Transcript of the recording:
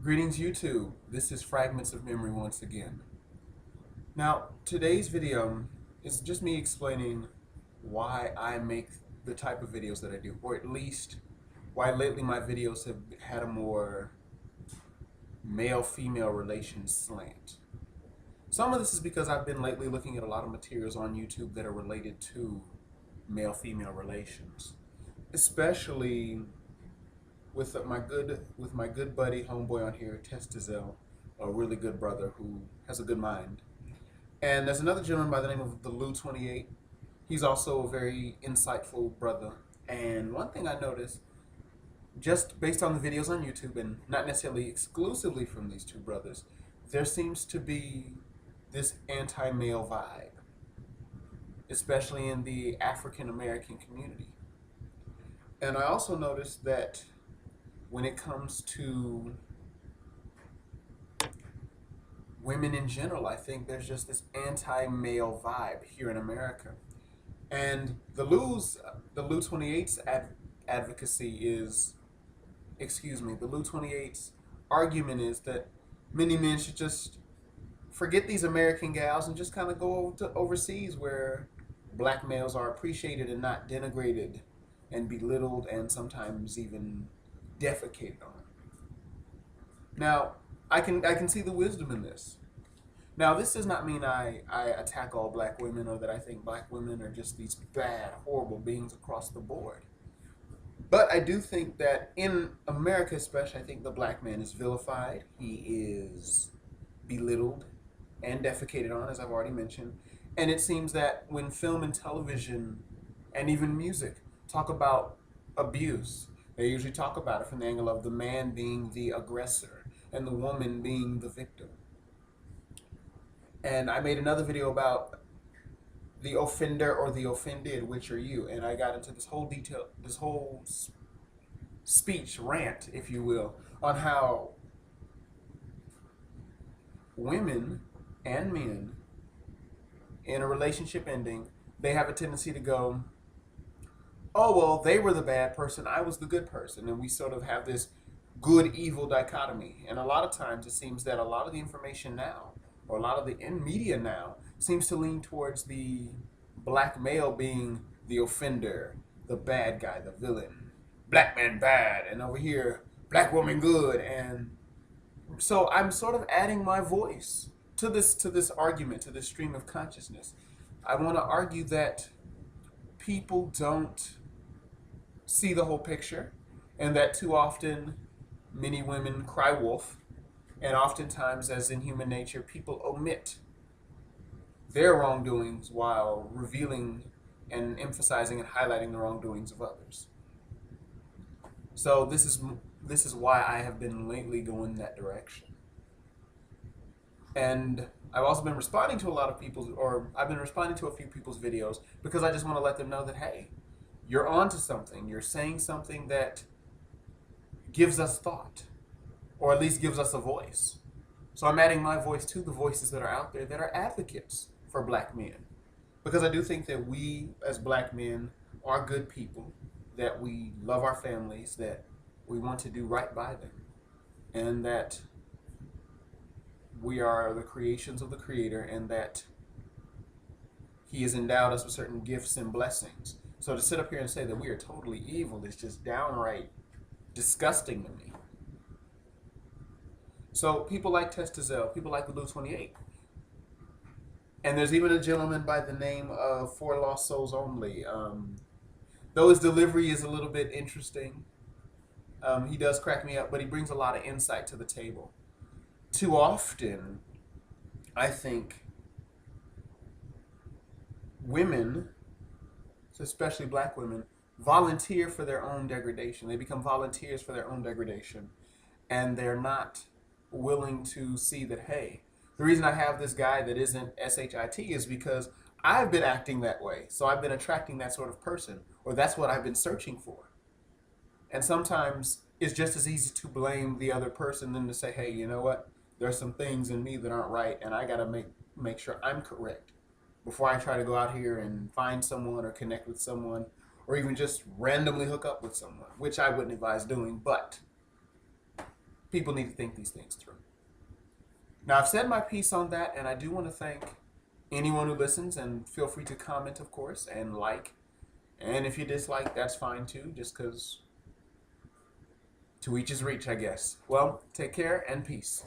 Greetings YouTube, this is Fragments of Memory once again. Now, today's video is just me explaining why I make the type of videos that I do, or at least why lately my videos have had a more male-female relations slant. Some of this is because I've been lately looking at a lot of materials on YouTube that are related to male-female relations, especially with my good buddy homeboy on here, Testizel, a really good brother who has a good mind. And there's another gentleman by the name of the Lou 28. He's also a very insightful brother. And one thing I noticed, just based on the videos on YouTube, and not necessarily exclusively from these two brothers, there seems to be this anti-male vibe, especially in the African American community. And I also noticed that when it comes to women in general, I think there's just this anti-male vibe here in America. And the Lou 28's advocacy is, the Lou 28's argument is that many men should just forget these American gals and just kind of go over to overseas where black males are appreciated and not denigrated and belittled and sometimes even defecated on. Now, I can see the wisdom in this. Now, this does not mean I attack all black women or that I think black women are just these bad, horrible beings across the board. But I do think that in America especially, I think the black man is vilified. He is belittled and defecated on, as I've already mentioned. And it seems that when film and television and even music talk about abuse, they usually talk about it from the angle of the man being the aggressor and the woman being the victim. And I made another video about the offender or the offended, which are you. And I got into this whole speech, rant, if you will, on how women and men in a relationship ending, they have a tendency to go, oh, well, they were the bad person, I was the good person. And we sort of have this good-evil dichotomy. And a lot of times it seems that a lot of the information now, or a lot of the media now, seems to lean towards the black male being the offender, the bad guy, the villain. Black man bad, and over here, black woman good. And so I'm sort of adding my voice to this argument, to this stream of consciousness. I want to argue that people don't see the whole picture, and that too often many women cry wolf, and oftentimes, as in human nature, people omit their wrongdoings while revealing and emphasizing and highlighting the wrongdoings of others. So this is why I have been lately going that direction. And I've also been responding to I've been responding to a few people's videos because I just want to let them know that, hey, you're onto something. You're saying something that gives us thought, or at least gives us a voice. So I'm adding my voice to the voices that are out there that are advocates for black men. Because I do think that we, as black men, are good people, that we love our families, that we want to do right by them, and that we are the creations of the Creator, and that He has endowed us with certain gifts and blessings. So to sit up here and say that we are totally evil is just downright disgusting to me. So people like Testizel, people like the Lou 28, and there's even a gentleman by the name of For Lost Souls Only. Though his delivery is a little bit interesting, he does crack me up, but he brings a lot of insight to the table. Too often, I think women, especially black women, volunteer for their own degradation. They become volunteers for their own degradation. And they're not willing to see that, hey, the reason I have this guy that isn't SHIT is because I've been acting that way. So I've been attracting that sort of person, or that's what I've been searching for. And sometimes it's just as easy to blame the other person than to say, hey, you know what? There's some things in me that aren't right, and I got to make sure I'm correct before I try to go out here and find someone or connect with someone or even just randomly hook up with someone, which I wouldn't advise doing. But people need to think these things through. Now, I've said my piece on that, and I do want to thank anyone who listens, and feel free to comment, of course, and like. And if you dislike, that's fine too, just because to each his reach, I guess. Well, take care and peace.